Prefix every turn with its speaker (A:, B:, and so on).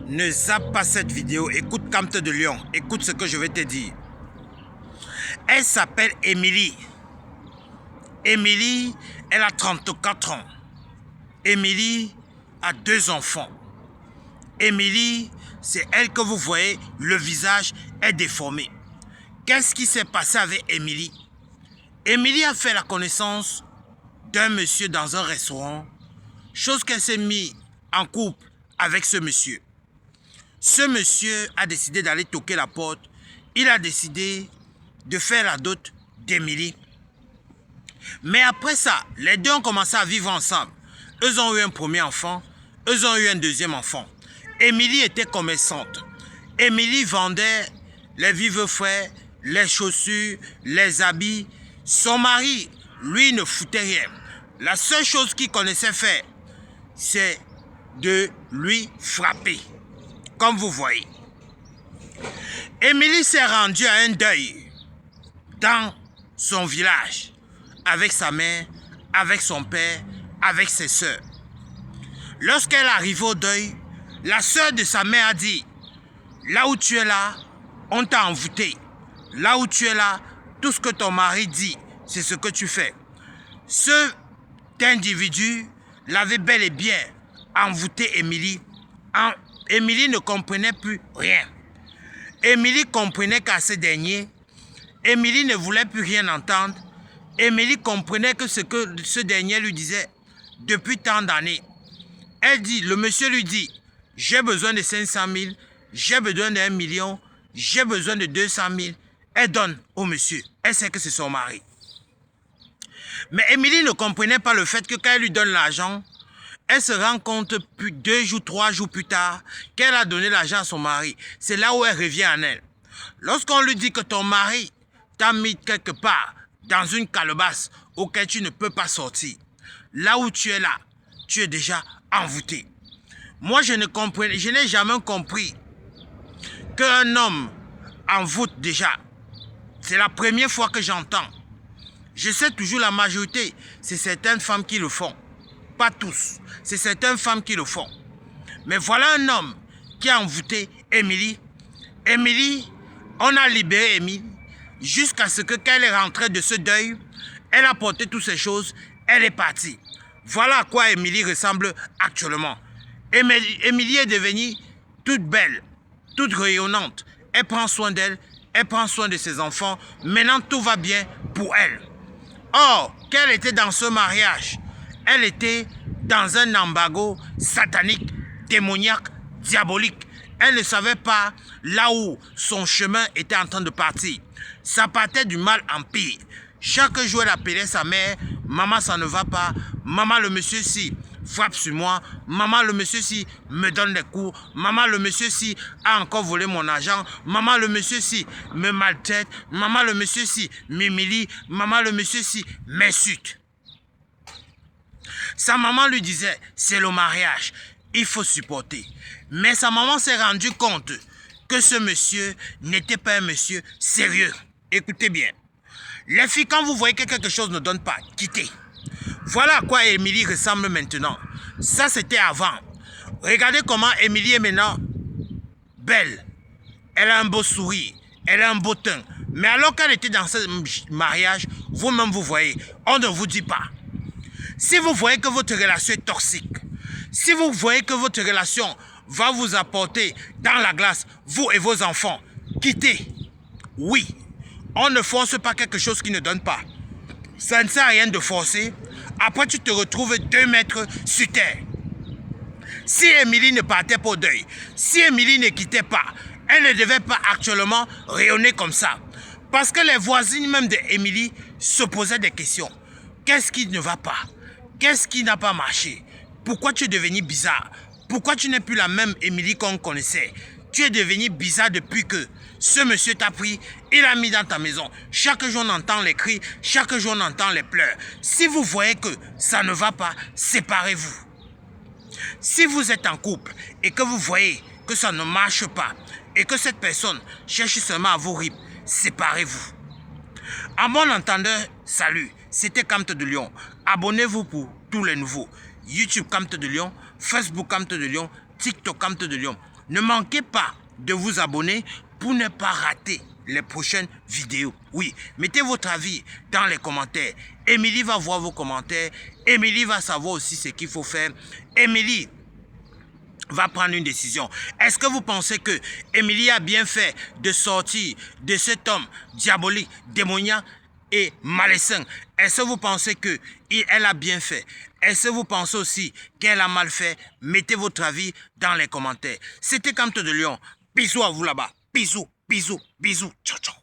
A: Ne zappe pas cette vidéo, écoute Camte de Lion, écoute ce que je vais te dire. Elle s'appelle Émilie. Émilie, elle a 34 ans. Émilie a 2 enfants. Émilie, c'est elle que vous voyez, le visage est déformé. Qu'est-ce qui s'est passé avec Émilie? Émilie a fait la connaissance d'un monsieur dans un restaurant, chose qu'elle s'est mise en couple avec ce monsieur. Ce monsieur a décidé d'aller toquer la porte. Il a décidé de faire la dot d'Émilie. Mais après ça, les deux ont commencé à vivre ensemble. Eux ont eu un premier enfant, eux ont eu un deuxième enfant. Émilie était commerçante. Émilie vendait les vivres frais, les chaussures, les habits. Son mari, lui, ne foutait rien. La seule chose qu'il connaissait faire, c'est de lui frapper. Comme vous voyez. Émilie s'est rendue à un deuil dans son village avec sa mère, avec son père, avec ses soeurs. Lorsqu'elle arrive au deuil, la sœur de sa mère a dit: là où tu es là, on t'a envoûté. Là où tu es là, tout ce que ton mari dit, c'est ce que tu fais. Cet individu l'avait bel et bien envoûté Émilie. Émilie ne comprenait plus rien. Émilie comprenait qu'à ce dernier, Émilie ne voulait plus rien entendre. Émilie comprenait que ce que ce dernier lui disait depuis tant d'années. Elle dit, le monsieur lui dit: j'ai besoin de 500 000, j'ai besoin d'1 million, j'ai besoin de 200 000. Elle donne au monsieur. Elle sait que c'est son mari. Mais Émilie ne comprenait pas le fait que quand elle lui donne l'argent, elle se rend compte 2 jours, 3 jours plus tard qu'elle a donné l'argent à son mari. C'est là où elle revient en elle. Lorsqu'on lui dit que ton mari t'a mis quelque part dans une calebasse auquel tu ne peux pas sortir, là où tu es là, tu es déjà envoûté. Moi, je n'ai jamais compris qu'un homme envoûte déjà. C'est la première fois que j'entends. Je sais toujours la majorité, c'est certaines femmes qui le font. Pas tous, c'est certaines femmes qui le font. Mais voilà un homme qui a envoûté Émilie. Émilie, on a libéré Émilie jusqu'à ce que quand elle est rentrée de ce deuil, elle a porté toutes ces choses, elle est partie. Voilà à quoi Émilie ressemble actuellement. Émilie est devenue toute belle, toute rayonnante. Elle prend soin d'elle, elle prend soin de ses enfants. Maintenant, tout va bien pour elle. Or, qu'elle était dans ce mariage, elle était dans un embargo satanique, démoniaque, diabolique. Elle ne savait pas là où son chemin était en train de partir. Ça partait du mal en pire. Chaque jour, elle appelait sa mère: maman, ça ne va pas. Maman, le monsieur ci frappe sur moi. Maman, le monsieur ci me donne des coups. Maman, le monsieur ci a encore volé mon argent. Maman, le monsieur ci me maltraite. Maman, le monsieur ci m'humilie. Maman, le monsieur ci m'insulte. Sa maman lui disait: c'est le mariage, il faut supporter. Mais sa maman s'est rendue compte que ce monsieur n'était pas un monsieur sérieux. Écoutez bien. Les filles, quand vous voyez que quelque chose ne donne pas, quittez. Voilà à quoi Émilie ressemble maintenant. Ça, c'était avant. Regardez comment Émilie est maintenant belle. Elle a un beau sourire, elle a un beau teint. Mais alors qu'elle était dans ce mariage, vous-même vous voyez, on ne vous dit pas. Si vous voyez que votre relation est toxique, si vous voyez que votre relation va vous apporter dans la glace, vous et vos enfants, quittez. Oui, on ne force pas quelque chose qui ne donne pas. Ça ne sert à rien de forcer. Après, tu te retrouves 2 mètres sur terre. Si Émilie ne partait pas au deuil, si Émilie ne quittait pas, elle ne devait pas actuellement rayonner comme ça. Parce que les voisines même d'Émilie se posaient des questions. Qu'est-ce qui ne va pas? Qu'est-ce qui n'a pas marché? Pourquoi tu es devenue bizarre? Pourquoi tu n'es plus la même Émilie qu'on connaissait? Tu es devenue bizarre depuis que ce monsieur t'a pris, il a mis dans ta maison. Chaque jour, on entend les cris, chaque jour, on entend les pleurs. Si vous voyez que ça ne va pas, séparez-vous. Si vous êtes en couple et que vous voyez que ça ne marche pas et que cette personne cherche seulement à vous rire, séparez-vous. À mon entendeur, salut, c'était Camte de Lion. Abonnez-vous pour tous les nouveaux. YouTube Camte de Lion, Facebook Camte de Lion, TikTok Camte de Lion. Ne manquez pas de vous abonner pour ne pas rater les prochaines vidéos. Oui, mettez votre avis dans les commentaires. Émilie va voir vos commentaires. Émilie va savoir aussi ce qu'il faut faire. Émilie va prendre une décision. Est-ce que vous pensez que Émilie a bien fait de sortir de cet homme diabolique, démoniaque et malsain? Est-ce que vous pensez qu'elle a bien fait? Est-ce que vous pensez aussi qu'elle a mal fait? Mettez votre avis dans les commentaires. C'était Camto de Lion. Bisous à vous là-bas. Bisous, bisous, bisous. Ciao, ciao.